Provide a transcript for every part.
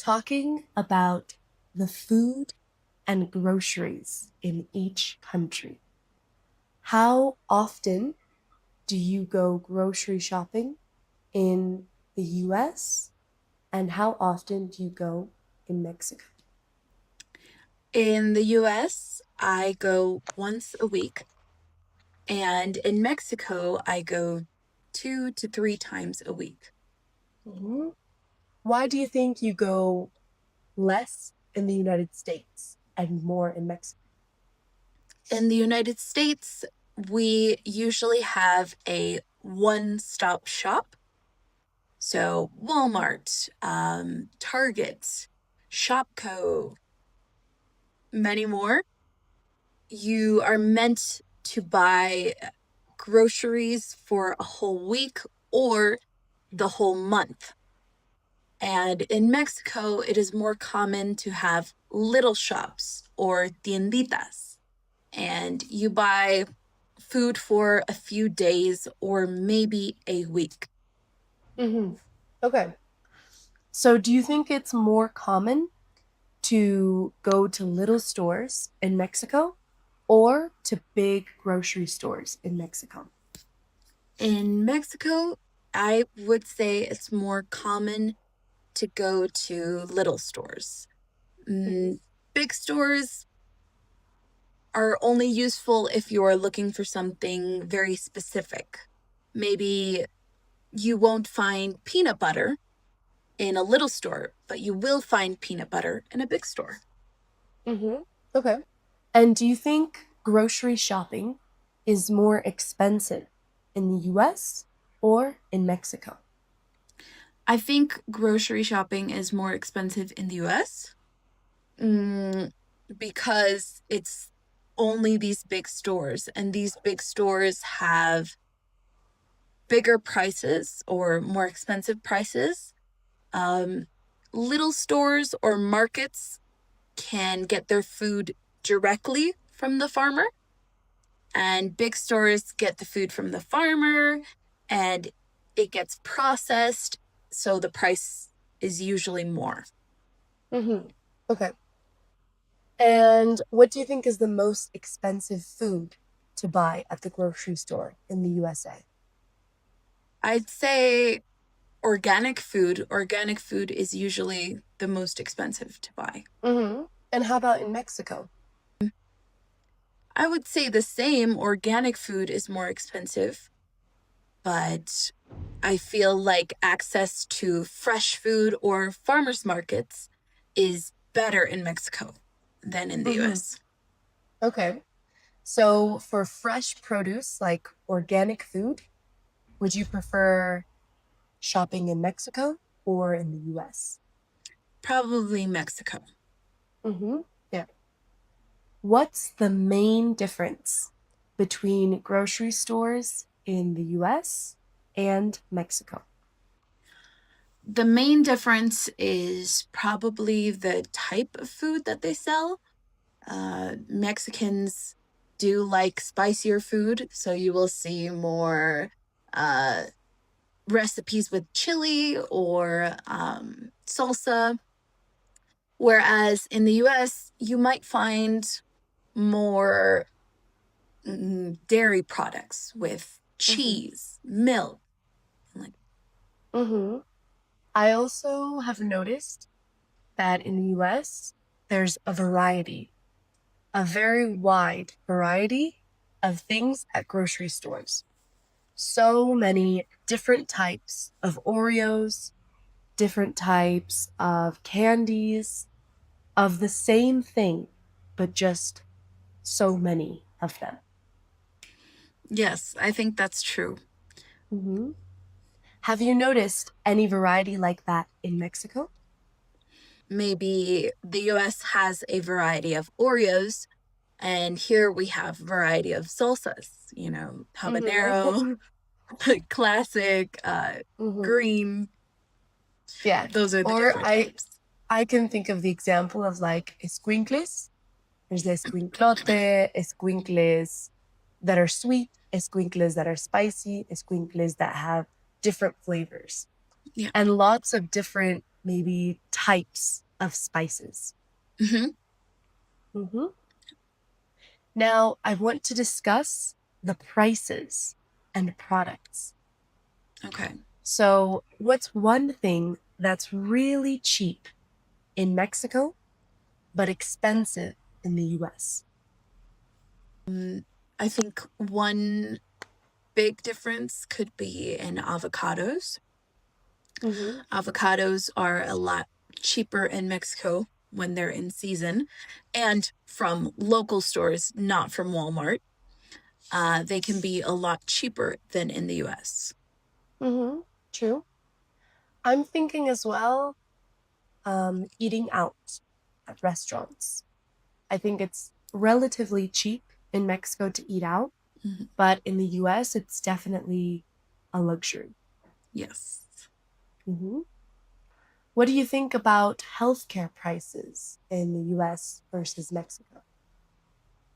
talking about the food and groceries in each country. How often do you go grocery shopping in the US? And how often do you go in Mexico? In the US, I go once a week. And in Mexico, I go 2 to 3 times a week. Mm-hmm. Why do you think you go less in the United States and more in Mexico? In the United States, we usually have a one-stop shop. So Walmart, Target, Shopko, many more. You are meant to buy groceries for a whole week or the whole month. And in Mexico, it is more common to have little shops or tienditas. And you buy food for a few days or maybe a week. Mm-hmm. Okay. So do you think it's more common to go to little stores in Mexico or to big grocery stores in Mexico? In Mexico, I would say it's more common to go to little stores. Big stores are only useful if you are looking for something very specific. Maybe you won't find peanut butter in a little store, but you will find peanut butter in a big store. Mm-hmm. Okay. And do you think grocery shopping is more expensive in the US or in Mexico? I think grocery shopping is more expensive in the US because it's only these big stores, and these big stores have bigger prices or more expensive prices. Little stores or markets can get their food directly from the farmer, and big stores get the food from the farmer and it gets processed, so the price is usually more. Mm-hmm. Okay. And what do you think is the most expensive food to buy at the grocery store in the USA? I'd say organic food. Organic food is usually the most expensive to buy. Mm-hmm. And how about in Mexico? I would say the same. Organic food is more expensive, but I feel like access to fresh food or farmers markets is better in Mexico than in the US. Okay. So for fresh produce, like organic food, would you prefer shopping in Mexico or in the US? Probably Mexico. Mm-hmm. Yeah. What's the main difference between grocery stores in the US and Mexico? The main difference is probably the type of food that they sell. Mexicans do like spicier food, so you will see more recipes with chili or salsa. Whereas in the US, you might find more dairy products with cheese, milk. Like, Mm-hmm. I also have noticed that in the US, there's a very wide variety of things at grocery stores. So many different types of Oreos, different types of candies, of the same thing, but just so many of them. yes, I think that's true. Mm-hmm. Have you noticed any variety like that in Mexico? Maybe the US has a variety of Oreos, and here we have variety of salsas, habanero, classic, green. Yeah. Those are the Or different types. I can think of the example of like escuincles. There's the escuinclote, escuincles that are sweet, escuincles that are spicy, escuincles that have different flavors. Yeah. And lots of different maybe types of spices. Mm-hmm. Mm-hmm. Now, I want to discuss the prices and products. Okay. So, what's one thing that's really cheap in Mexico, but expensive in the US? I think one big difference could be in avocados. Mm-hmm. Avocados are a lot cheaper in Mexico when they're in season and from local stores, not from Walmart. They can be a lot cheaper than in the US. Mm-hmm. True. I'm thinking as well, eating out at restaurants. I think it's relatively cheap in Mexico to eat out, Mhm. but in the US, it's definitely a luxury. Yes. Mm-hmm. What do you think about healthcare prices in the US versus Mexico?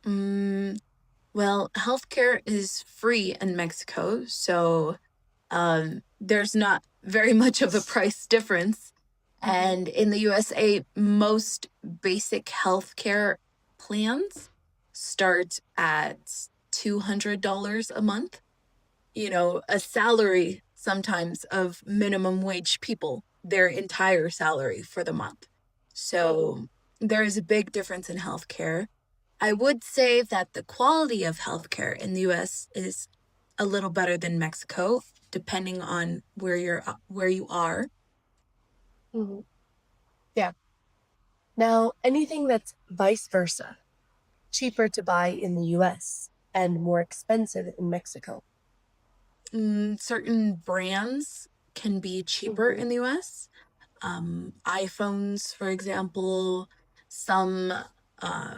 Mm, well, healthcare is free in Mexico, so there's not very much of a price difference. And in the USA, most basic healthcare plans start at $200 a month. You know, a salary sometimes of minimum wage people, their entire salary for the month. So there is a big difference in healthcare. I would say that the quality of healthcare in the US is a little better than Mexico, depending on where you are. Mm-hmm. Yeah. Now, anything that's vice versa, cheaper to buy in the US and more expensive in Mexico. Certain brands can be cheaper Mm-hmm. in the US. iPhones, for example, some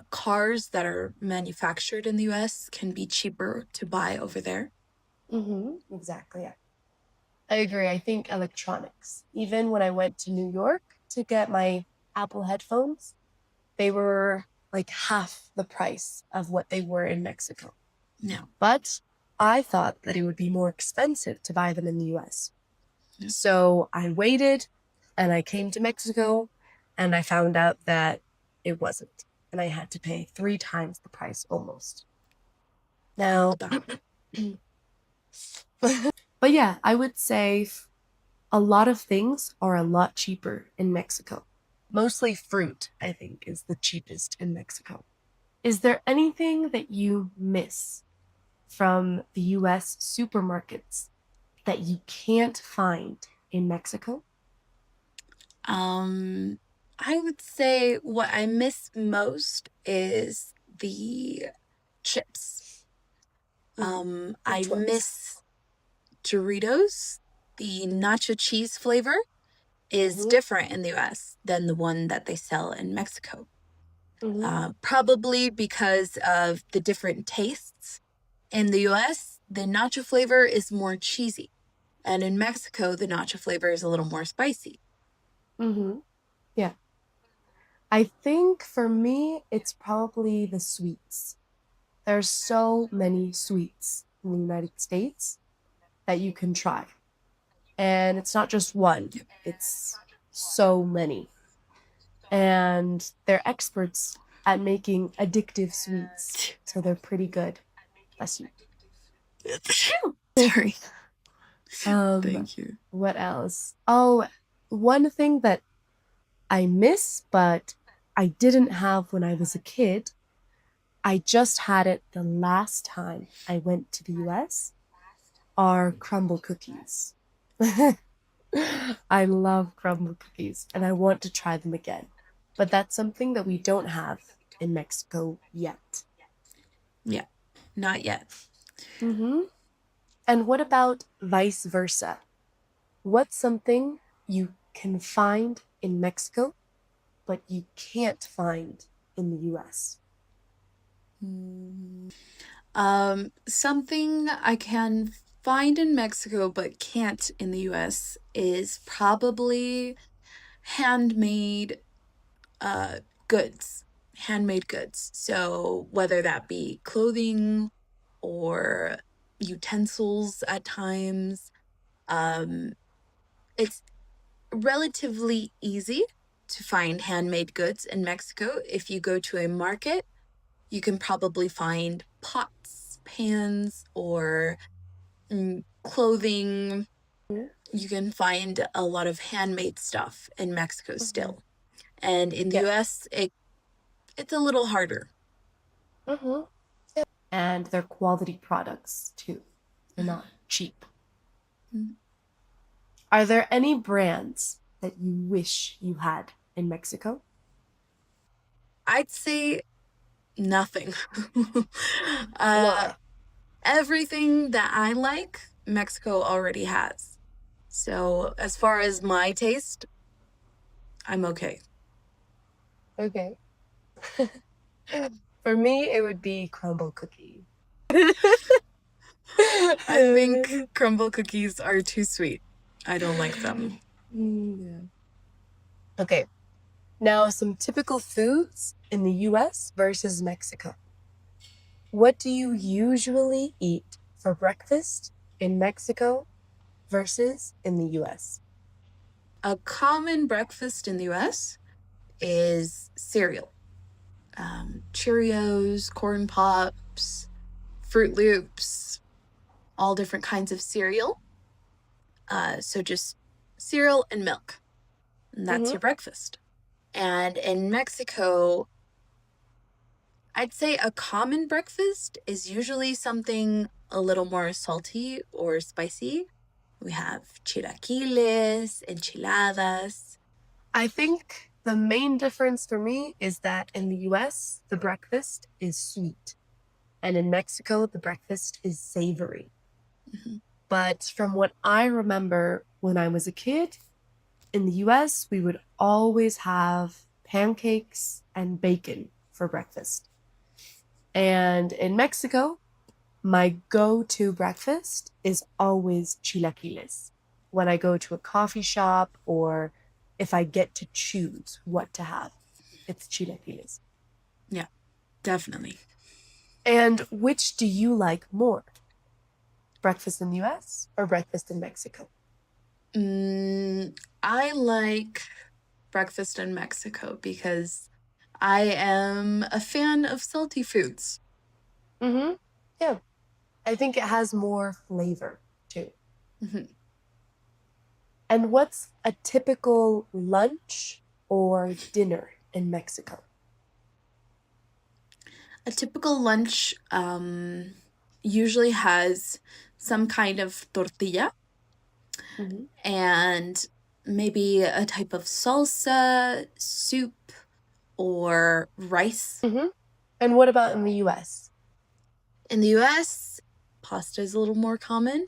cars that are manufactured in the US can be cheaper to buy over there. Mm-hmm. Exactly. Yeah. I agree. I think electronics. Even when I went to New York to get my Apple headphones, they were like half the price of what they were in Mexico. Yeah. But I thought that it would be more expensive to buy them in the US. Yeah. So I waited and I came to Mexico and I found out that it wasn't. And I had to pay 3 times the price almost. Now, but yeah, I would say a lot of things are a lot cheaper in Mexico. Mostly fruit, I think, is the cheapest in Mexico. Is there anything that you miss from the US supermarkets that you can't find in Mexico? Um, I would say what I miss most is the chips. I Which ones? miss Doritos. The nacho cheese flavor is Mm-hmm. different in the US than the one that they sell in Mexico. Mm-hmm. Probably because of the different tastes. In the US, the nacho flavor is more cheesy. And in Mexico, the nacho flavor is a little more spicy. Mm-hmm. Yeah. I think for me, it's probably the sweets. There's so many sweets in the United States that you can try. And it's not just one, it's so many. And they're experts at making addictive sweets. So they're pretty good. Bless you. Sorry. Um, Thank you. what else? Oh, one thing that I miss, but I didn't have when I was a kid. I just had it the last time I went to the US, are crumble cookies. I love crumble cookies and I want to try them again. But that's something that we don't have in Mexico yet. Yeah, not yet. Mm-hmm. And what about vice versa? What's something you can find in Mexico, but you can't find in the US? Something I can find in Mexico but can't in the US is probably handmade uh goods. Handmade goods. So whether that be clothing or utensils at times, um it's relatively easy to find handmade goods in Mexico. If you go to a market, you can probably find pots, pans, or clothing. You can find a lot of handmade stuff in Mexico still. And in the Yeah. US, it's a little harder. Yeah. And they're quality products too. They're not cheap. Mhm. Are there any brands that you wish you had in Mexico? I'd say nothing. Why? Everything that I like, Mexico already has. So as far as my taste, I'm okay. Okay. For me, it would be crumble cookie. I think crumble cookies are too sweet. I don't like them. Yeah. Okay. Now, some typical foods in the US versus Mexico. What do you usually eat for breakfast in Mexico versus in the US? A common breakfast in the US is cereal. Cheerios, corn pops, Fruit Loops, all different kinds of cereal. So just cereal and milk. And that's Mm-hmm. your breakfast. And in Mexico, I'd say a common breakfast is usually something a little more salty or spicy. We have chilaquiles, enchiladas. I think the main difference for me is that in the US, the breakfast is sweet, and in Mexico, the breakfast is savory. Mm-hmm. But from what I remember when I was a kid, in the US, we would always have pancakes and bacon for breakfast. And in Mexico, my go-to breakfast is always chilaquiles. When I go to a coffee shop or if I get to choose what to have, it's chilaquiles. Yeah, definitely. And which do you like more? Breakfast in the US or breakfast in Mexico? I like breakfast in Mexico because I am a fan of salty foods. Mm-hmm. Yeah. I think it has more flavor too. Mm-hmm. And what's a typical lunch or dinner in Mexico? A typical lunch usually has some kind of tortilla Mm-hmm. and maybe a type of salsa, soup, or rice. Mm-hmm. And what about in the US? In the US, pasta is a little more common.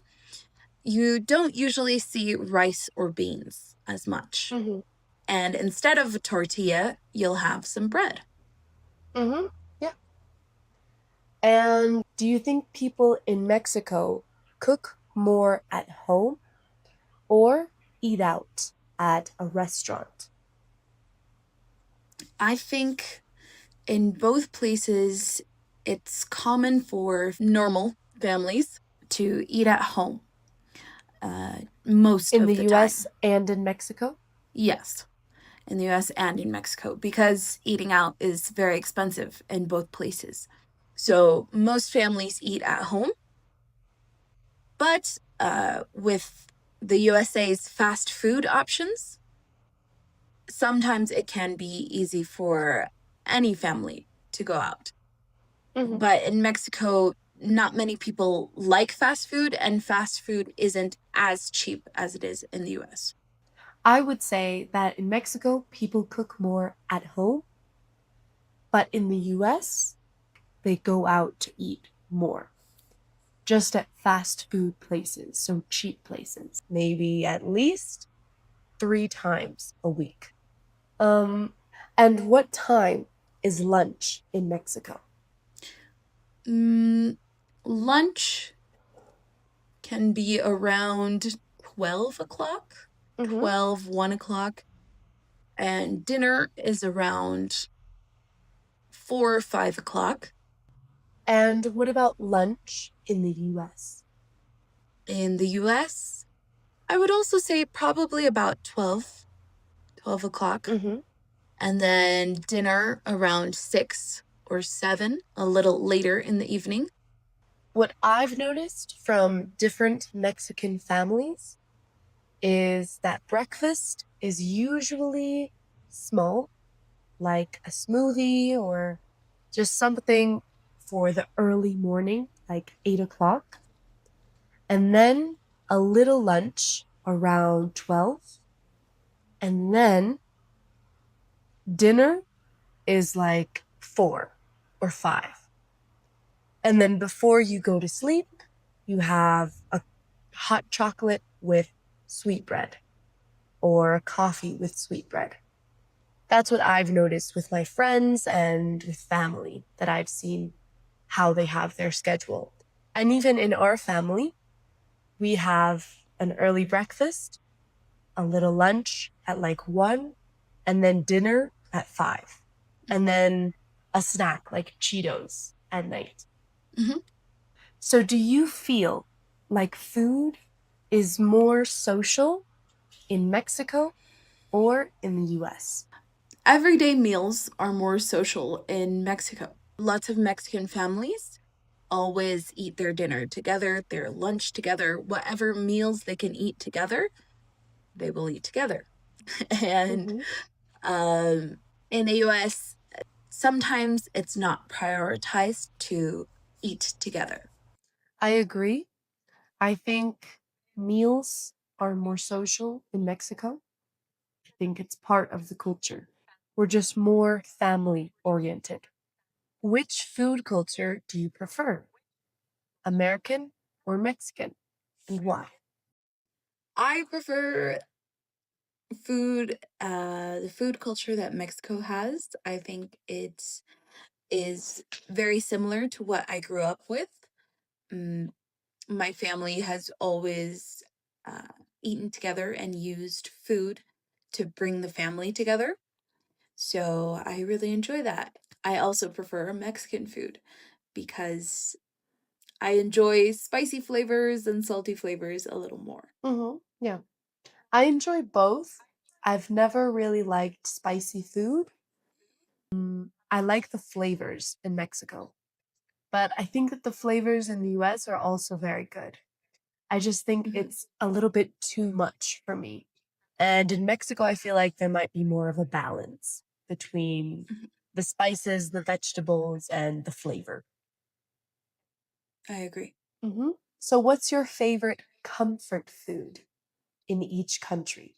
You don't usually see rice or beans as much. Mm-hmm. And instead of a tortilla, you'll have some bread. Mm-hmm. Yeah. And do you think people in Mexico cook more at home or eat out at a restaurant? I think in both places, it's common for normal families to eat at home most In of the the US time. and in Mexico? Yes, in the US and in Mexico, because eating out is very expensive in both places. So most families eat at home, but with the USA's fast food options, sometimes it can be easy for any family to go out. Mm-hmm. But in Mexico, not many people like fast food, and fast food isn't as cheap as it is in the US. I would say that in Mexico, people cook more at home, but in the US, they go out to eat more. Just at fast food places, so cheap places, maybe at least 3 times a week. And what time is lunch in Mexico? Lunch can be around 12 o'clock, Mm-hmm. 12, 1 o'clock, and dinner is around 4 or 5 o'clock. And what about lunch in the US? In the US, I would also say probably about 12 o'clock. Mm-hmm. And then dinner around 6 or 7, a little later in the evening. What I've noticed from different Mexican families is that breakfast is usually small, like a smoothie or just something for the early morning, like 8 o'clock. And then a little lunch around 12. And then dinner is like 4 or 5. And then before you go to sleep, you have a hot chocolate with sweetbread or a coffee with sweetbread. That's what I've noticed with my friends and with family that I've seen how they have their schedule. And even in our family, we have an early breakfast, a little lunch at like 1, and then dinner at 5, and then a snack like Cheetos at night. Mm-hmm. So, do you feel like food is more social in Mexico or in the US? Everyday meals are more social in Mexico. Lots of Mexican families always eat their dinner together, their lunch together, whatever meals they can eat together, they will eat together. And Mm-hmm. in the US, sometimes it's not prioritized to eat together. I agree. I think meals are more social in Mexico. I think it's part of the culture. We're just more family oriented. Which food culture do you prefer? American or Mexican? And why? I prefer the food culture that Mexico has. I think it is very similar to what I grew up with. Mm, my family has always uh, eaten together and used food to bring the family together. So I really enjoy that. I also prefer Mexican food because I enjoy spicy flavors and salty flavors a little more. Mm-hmm. Yeah. I enjoy both. I've never really liked spicy food. I like the flavors in Mexico, but I think that the flavors in the US are also very good. I just think Mm-hmm. it's a little bit too much for me. And in Mexico, I feel like there might be more of a balance between Mm-hmm. the spices, the vegetables, and the flavor. I agree. Hmm. So, what's your favorite comfort food in each country?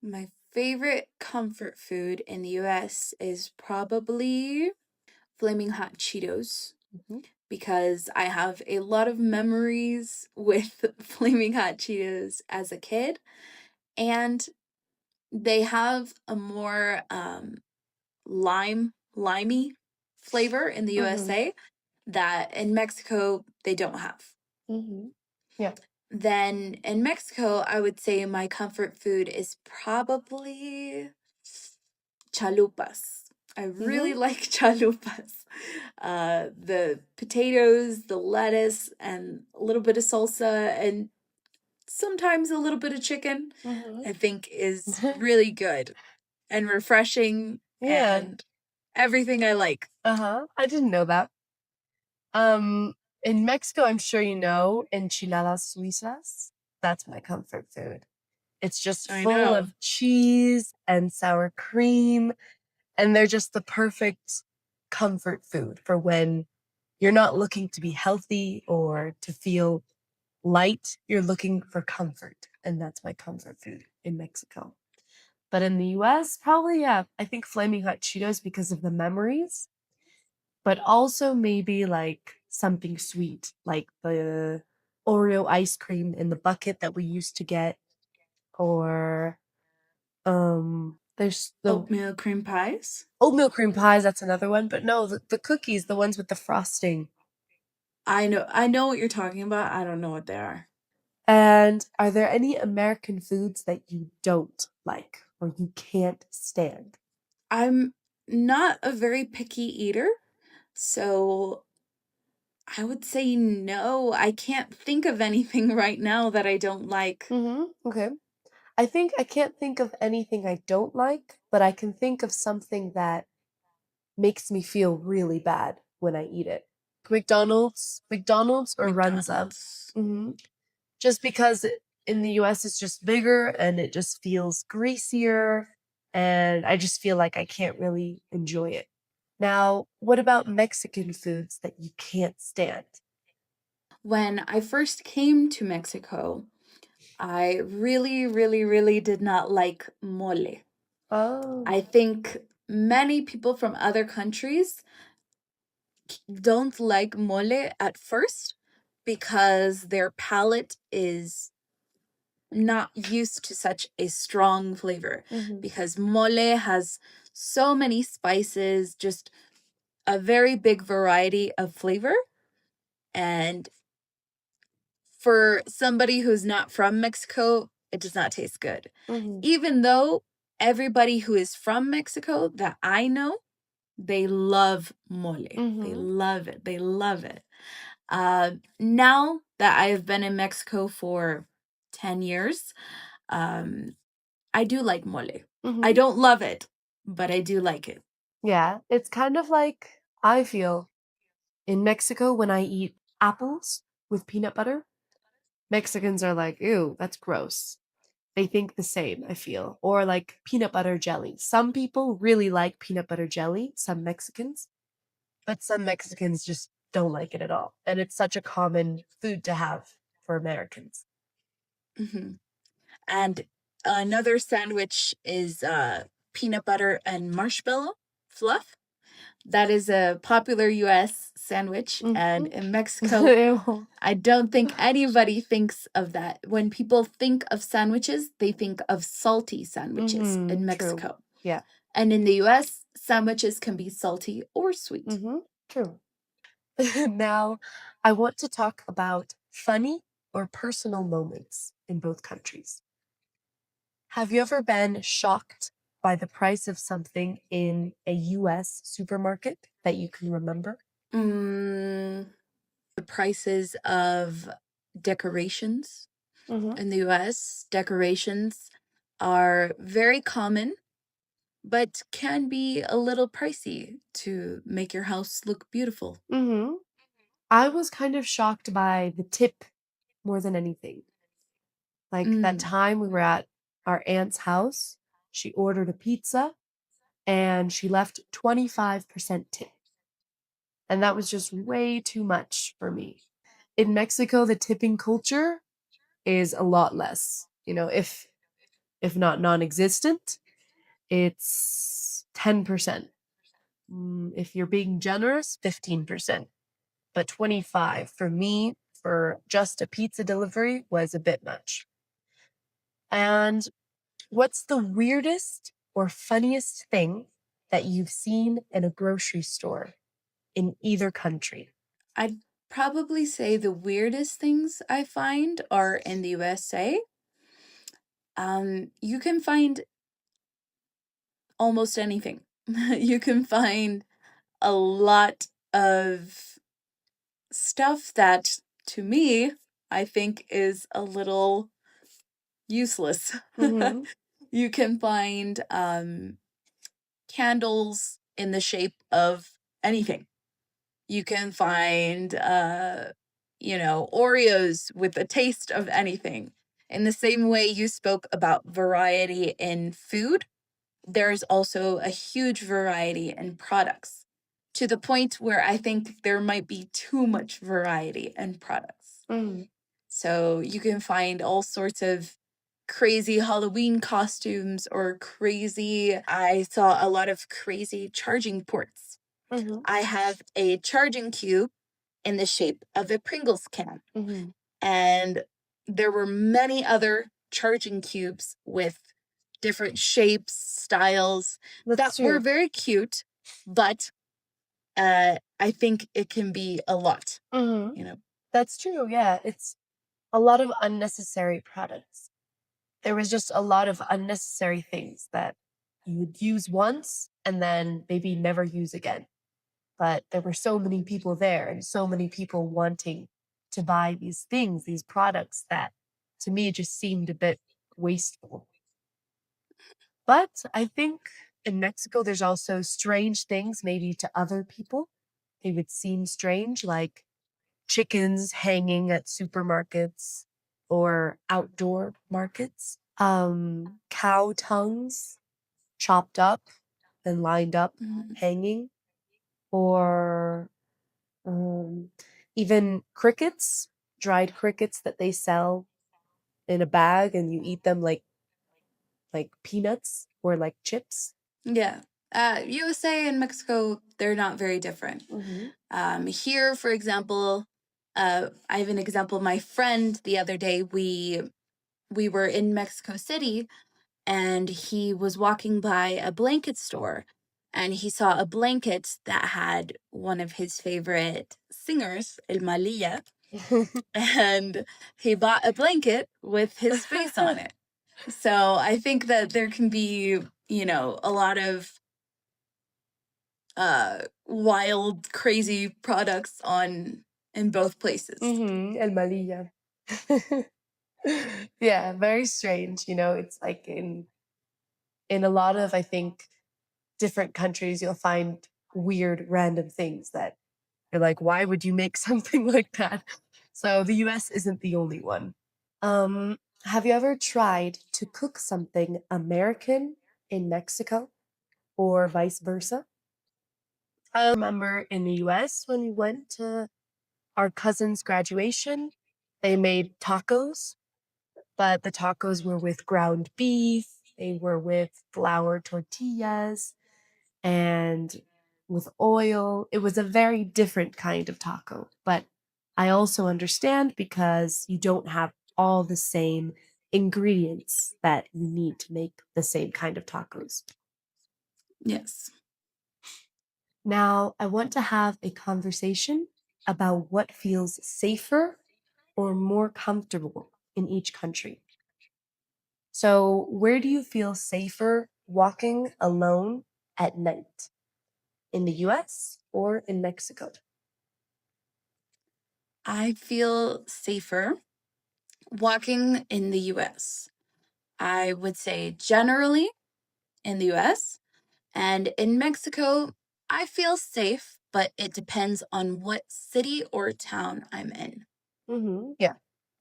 My favorite comfort food in the US is probably Flaming Hot Cheetos Hmm. because I have a lot of memories with Flaming Hot Cheetos as a kid, and they have a more limey flavor in the Hmm. USA that in Mexico they don't have. Hmm. Yeah. Then in Mexico, I would say my comfort food is probably chalupas. I really Hmm. like chalupas. The potatoes, the lettuce, and a little bit of salsa, and sometimes a little bit of chicken, Hmm. I think is really good and refreshing Yeah. and everything I like. Uh huh. I didn't know that. Um, in Mexico, I'm sure you know enchiladas suizas. That's my comfort food. It's just I full know. of cheese and sour cream, and they're just the perfect comfort food for when you're not looking to be healthy or to feel light. You're looking for comfort, and that's my comfort food in Mexico. But in the US, probably, yeah, I think Flaming Hot Cheetos because of the memories, but also maybe like something sweet, like the Oreo ice cream in the bucket that we used to get, or there's the Oatmeal cream pies. oatmeal cream pies, that's another one, but no, the cookies, the ones with the frosting. I know what you're talking about. I don't know what they are. And are there any American foods that you don't like or you can't stand? I'm not a very picky eater, so I would say no. I can't think of anything right now that I don't like. Okay. I think I can't think of anything I don't like, but I can think of something that makes me feel really bad when I eat it. McDonald's or Runza. McDonald's. Just because in the US it's just bigger and it just feels greasier, and I just feel like I can't really enjoy it. Now, what about Mexican foods that you can't stand? When I first came to Mexico, I really, really, really did not like mole. Oh. I think many people from other countries don't like mole at first because their palate is not used to such a strong flavor, because mole has so many spices, just a very big variety of flavor. And for somebody who's not from Mexico, it does not taste good. Even though everybody who is from Mexico that I know, they love mole. They love it. They love it. Now that I've been in Mexico for 10 years, I do like mole. I don't love it, but I do like it. Yeah, it's kind of like I feel in Mexico when I eat apples with peanut butter. Mexicans are like, ew, that's gross. They think the same, I feel. Or like peanut butter jelly. Some people really like peanut butter jelly, some Mexicans, but some Mexicans just don't like it at all. And it's such a common food to have for Americans. And another sandwich is peanut butter and marshmallow fluff. That is a popular US sandwich. And in Mexico, I don't think anybody thinks of that. When people think of sandwiches, they think of salty sandwiches in Mexico. True. Yeah. And in the US, sandwiches can be salty or sweet. True. Now, I want to talk about funny or personal moments in both countries. Have you ever been shocked by the price of something in a US supermarket that you can remember? The prices of decorations in the US, decorations are very common, but can be a little pricey to make your house look beautiful. I was kind of shocked by the tip more than anything. Like that time we were at our aunt's house, she ordered a pizza and she left 25% tip. And that was just way too much for me. In Mexico, the tipping culture is a lot less. You know, if not non-existent, it's 10%. If you're being generous, 15%. But 25 for me for just a pizza delivery was a bit much. And what's the weirdest or funniest thing that you've seen in a grocery store in either country? I'd probably say the weirdest things I find are in the USA. You can find almost anything. You can find a lot of stuff that, to me, I think is a little useless. You can find candles in the shape of anything. You can find, Oreos with a taste of anything. In the same way you spoke about variety in food, there's also a huge variety in products, to the point where I think there might be too much variety in products. So you can find all sorts of crazy Halloween costumes or I saw a lot of crazy charging ports. I have a charging cube in the shape of a Pringles can. And there were many other charging cubes with different shapes, styles that were very cute, but I think it can be a lot. That's true. Yeah, it's a lot of unnecessary products. There was just a lot of unnecessary things that you would use once and then maybe never use again. but there were so many people there and so many people wanting to buy these things, these products that to me just seemed a bit wasteful. But I think in Mexico, there's also strange things maybe to other people. They would seem strange, like chickens hanging at supermarkets or outdoor markets, cow tongues chopped up and lined up, Mhm. hanging, or um, even crickets, dried crickets that they sell in a bag and you eat them like peanuts or like chips. Yeah. USA and Mexico, they're not very different. Here, for example, I have an example. My friend the other day, we were in Mexico City, and he was walking by a blanket store, and he saw a blanket that had one of his favorite singers, El Malilla, and he bought a blanket with his face on it. So I think that there can be, a lot of wild, crazy products on in both places. El Malilla. Yeah, very strange. It's like in a lot of, I think, different countries, you'll find weird, random things that you're like, why would you make something like that? So the US isn't the only one. Have you ever tried to cook something American in Mexico or vice versa? I remember in the US when we went to our cousin's graduation, they made tacos, but the tacos were with ground beef, they were with flour tortillas, and with oil. It was a very different kind of taco, but I also understand because you don't have all the same ingredients that you need to make the same kind of tacos. Yes. Now, I want to have a conversation about what feels safer or more comfortable in each country. So, where do you feel safer walking alone at night? In the US or in Mexico? I feel safer walking in the US. I would say generally in the US, and in Mexico, I feel safe, but it depends on what city or town I'm in. Yeah.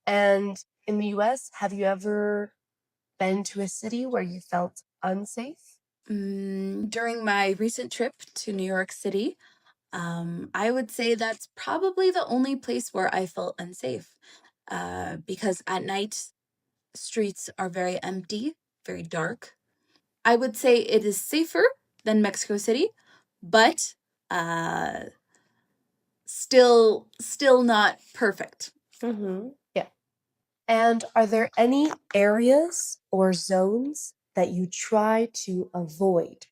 And in the US, have you ever been to a city where you felt unsafe? During my recent trip to New York City, I would say that's probably the only place where I felt unsafe. Because at night, streets are very empty, very dark. I would say it is safer than Mexico City, but uh, still not perfect. Yeah. And are there any areas or zones that you try to avoid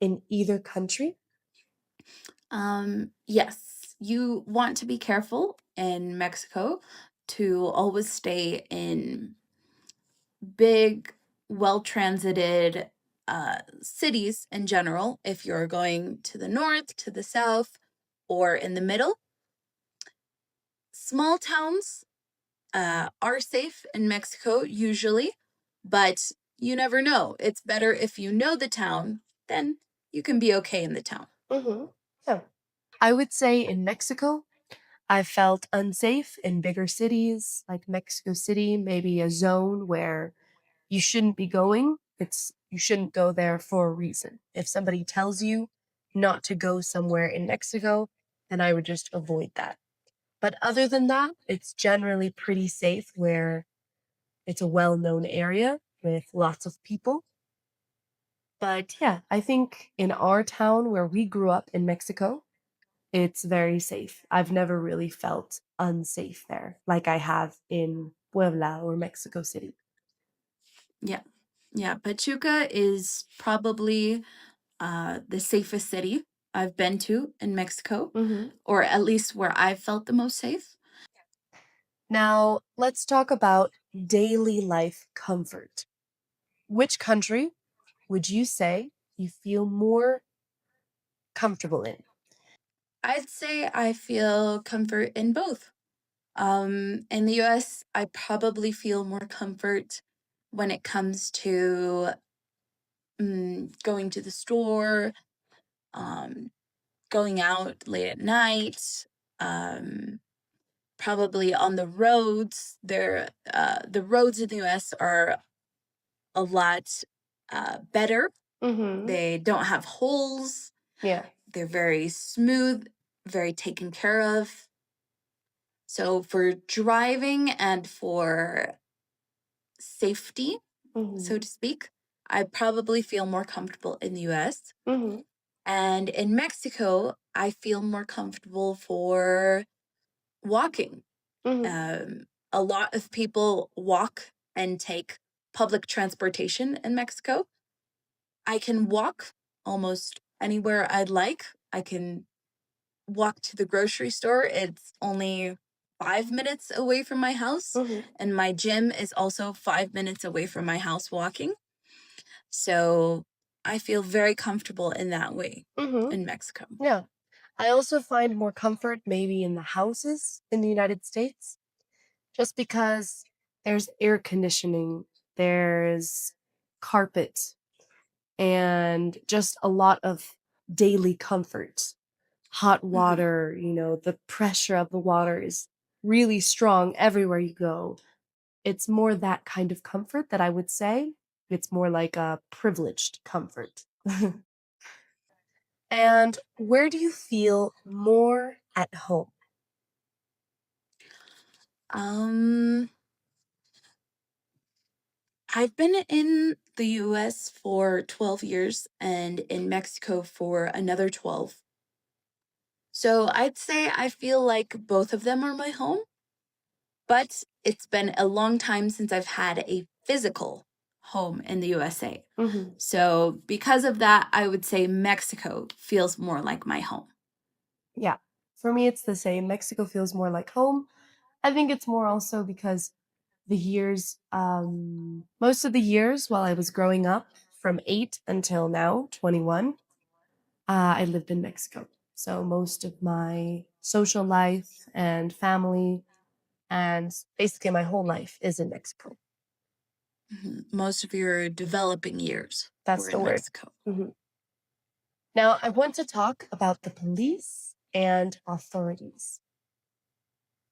in either country? Yes, you want to be careful in Mexico to always stay in big, well transited cities in general. If you're going to the north, to the south, or in the middle, small towns are safe in Mexico usually, but you never know. It's better if you know the town, then you can be okay in the town. Yeah. I would say in Mexico, I felt unsafe in bigger cities like Mexico City, maybe a zone where you shouldn't be going. You shouldn't go there for a reason. If somebody tells you not to go somewhere in Mexico, then I would just avoid that. But other than that, it's generally pretty safe where it's a well-known area with lots of people. But yeah, I think in our town where we grew up in Mexico, it's very safe. I've never really felt unsafe there like I have in Puebla or Mexico City. Yeah. Yeah. Pachuca is probably the safest city I've been to in Mexico, or at least where I've felt the most safe. Now, let's talk about daily life comfort. Which country would you say you feel more comfortable in? I'd say I feel comfort in both. In the US, I probably feel more comfort when it comes to going to the store, um, going out late at night, um, probably on the roads. The roads in the US are a lot better. Mm-hmm. They don't have holes. Yeah. They're very smooth, very taken care of. So for driving and for safety, so Mm-hmm. to speak, I probably feel more comfortable in the US. Mm-hmm. And in Mexico, I feel more comfortable for walking. Mm-hmm. A lot of people walk and take public transportation in Mexico. I can walk almost anywhere I'd like. I can walk to the grocery store. It's only 5 minutes away from my house, Mm-hmm. and my gym is also 5 minutes away from my house walking. So I feel very comfortable in that way Mm-hmm. in Mexico. Yeah. I also find more comfort maybe in the houses in the United States, just because there's air conditioning, there's carpet, and just a lot of daily comfort. Hot Mhm. water, the pressure of the water is really strong everywhere you go. It's more that kind of comfort that I would say. It's more like a privileged comfort. And where do you feel more at home? Um, I've been in the US for 12 years and in Mexico for another 12. So I'd say I feel like both of them are my home, but it's been a long time since I've had a physical home in the USA. Hmm. So because of that, I would say Mexico feels more like my home. Yeah, for me, it's the same. Mexico feels more like home. I think it's more also because most of the years while I was growing up, from 8 until now, 21, I lived in Mexico. So most of my social life and family and basically my whole life is in Mexico. Most of your developing years That's were the in word. Mexico. Mhm. Now, I want to talk about the police and authorities.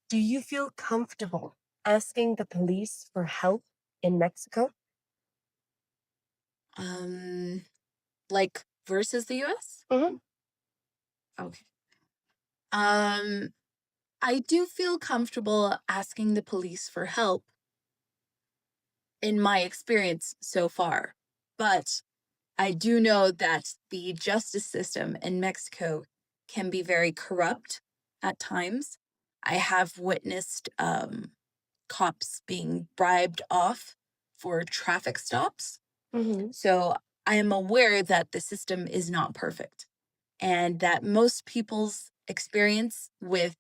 Do you feel comfortable asking the police for help in Mexico? Um, like versus the US? Hmm. Okay. Um, I do feel comfortable asking the police for help in my experience so far, but I do know that the justice system in Mexico can be very corrupt at times. I have witnessed cops being bribed off for traffic stops. Hmm. So I am aware that the system is not perfect and that most people's experience with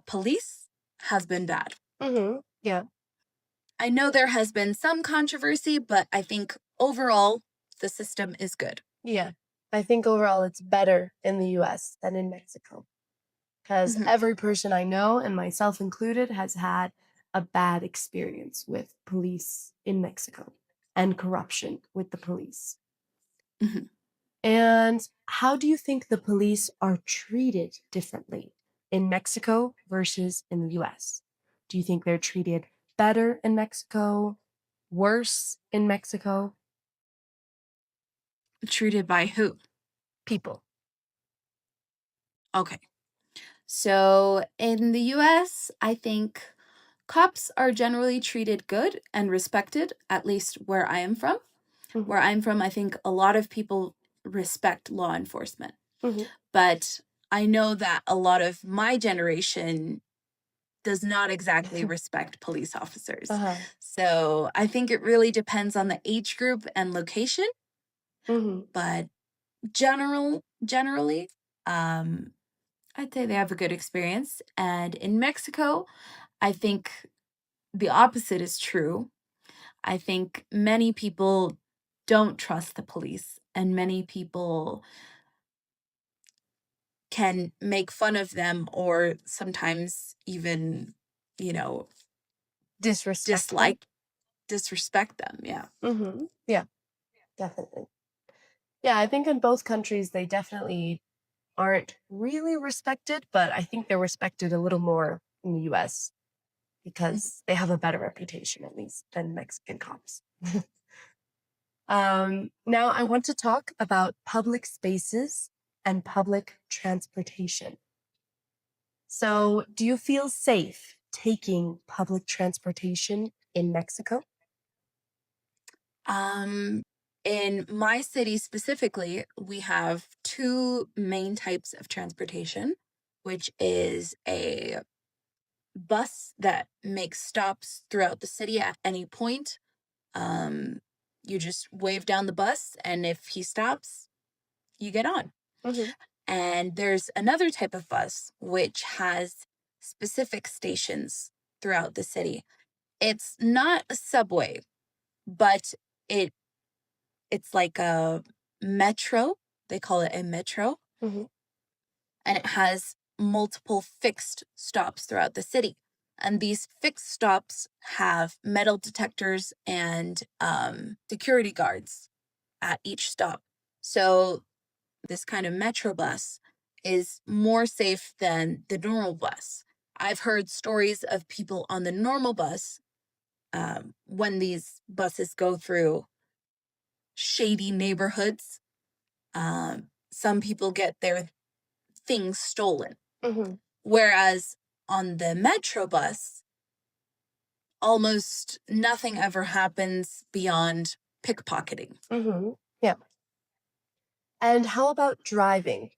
police has been bad. Hmm. Yeah. I know there has been some controversy, but I think overall the system is good. Yeah. I think overall it's better in the US than in Mexico because Mhm, every person I know, and myself included, has had a bad experience with police in Mexico and corruption with the police. mhm. And how do you think the police are treated differently in Mexico versus in the US? Do you think they're treated better in Mexico, worse in Mexico? Treated by who? People. Okay. So in the US, I think cops are generally treated good and respected, at least where I am from. Hmm. Where I'm from, I think a lot of people respect law enforcement. Hmm. But I know that a lot of my generation does not exactly respect police officers. Uh-huh. So I think it really depends on the age group and location, Hmm. but generally, um, I'd say they have a good experience. And in Mexico, I think the opposite is true. I think many people don't trust the police, and many people can make fun of them or sometimes even, Disrespect. disrespect them. Yeah. Mm-hmm. Yeah, definitely. Yeah, I think in both countries, they definitely aren't really respected, but I think they're respected a little more in the US because they have a better reputation, at least, than Mexican cops. Now, I want to talk about public spaces and public transportation. So, do you feel safe taking public transportation in Mexico? In my city specifically, we have two main types of transportation, which is a bus that makes stops throughout the city at any point. Um, you just wave down the bus, and if he stops, you get on. Mm-hmm. And there's another type of bus which has specific stations throughout the city. It's not a subway, but it it's like a metro. They call it a metro, Mm-hmm. and it has multiple fixed stops throughout the city. And these fixed stops have metal detectors and security guards at each stop. So this kind of metro bus is more safe than the normal bus. I've heard stories of people on the normal bus when these buses go through shady neighborhoods. Some people get their things stolen. Mm-hmm. Whereas on the metro bus, almost nothing ever happens beyond pickpocketing. Mm-hmm. Yeah. And how about driving?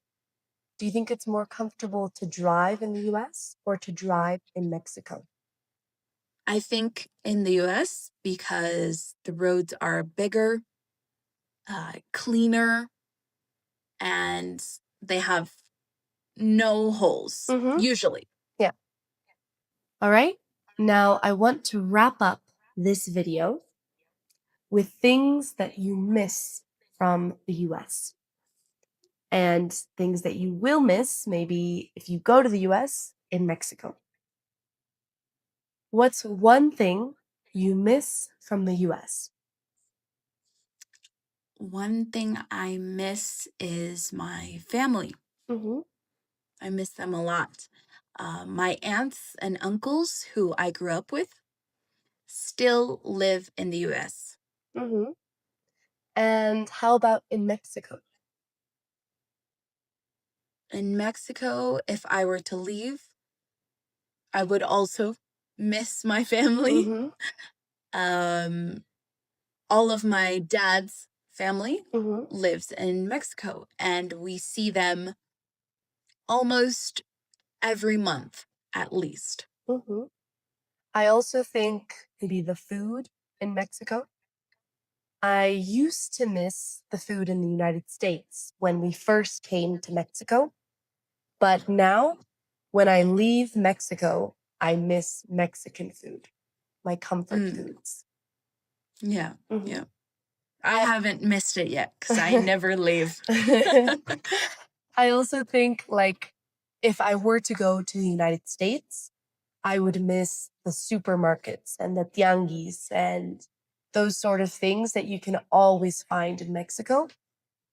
Do you think it's more comfortable to drive in the US or to drive in Mexico? I think in the US, because the roads are bigger, cleaner, and they have no holes, Mm-hmm. usually. Yeah. All right. Now I want to wrap up this video with things that you miss from the US and things that you will miss maybe if you go to the US in Mexico. What's one thing you miss from the US? One thing I miss is my family. Mm-hmm. I miss them a lot. My aunts and uncles, who I grew up with, still live in the US. Mm-hmm. And how about in Mexico? In Mexico, if I were to leave, I would also miss my family. Mm-hmm. Um, all of my dad's family Mm-hmm. lives in Mexico, and we see them almost every month at least. Mm-hmm. I also think maybe the food in Mexico. I used to miss the food in the United States when we first came to Mexico. But now, when I leave Mexico, I miss Mexican food, my comfort Mm, foods. yeah, Mhm. yeah. I haven't missed it yet because I never leave. I also think, like, if I were to go to the United States, I would miss the supermarkets and the tianguis and those sort of things that you can always find in Mexico.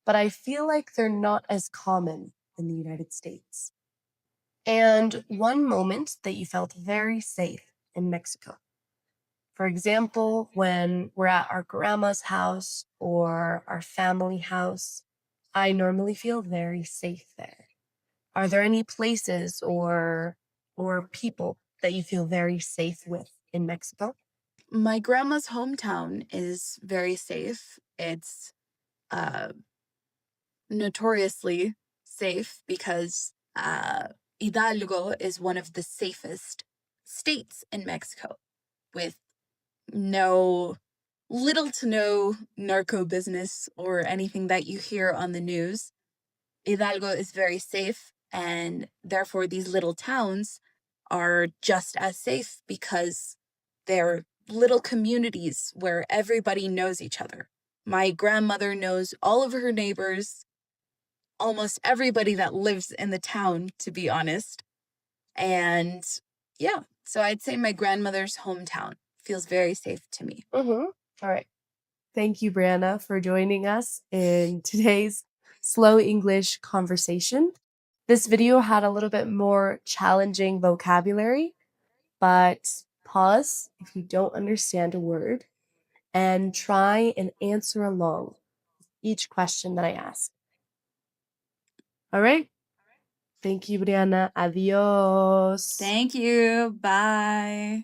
But I feel like they're not as common in the United States. And one moment that you felt very safe in Mexico. For example, when we're at our grandma's house or our family house, I normally feel very safe there. Are there any places or people that you feel very safe with in Mexico? My grandma's hometown is very safe. It's uh, notoriously safe because Hidalgo is one of the safest states in Mexico with no little to no narco business or anything that you hear on the news. Hidalgo is very safe, and therefore these little towns are just as safe because they're little communities where everybody knows each other. My grandmother knows all of her neighbors. almost everybody that lives in the town, to be honest. And yeah, so I'd say my grandmother's hometown feels very safe to me. All right. Thank you, Brianna, for joining us in today's Slow English conversation. This video had a little bit more challenging vocabulary, but pause if you don't understand a word and try and answer along each question that I ask. All right. Thank you, Brianna. Adios. Thank you. Bye.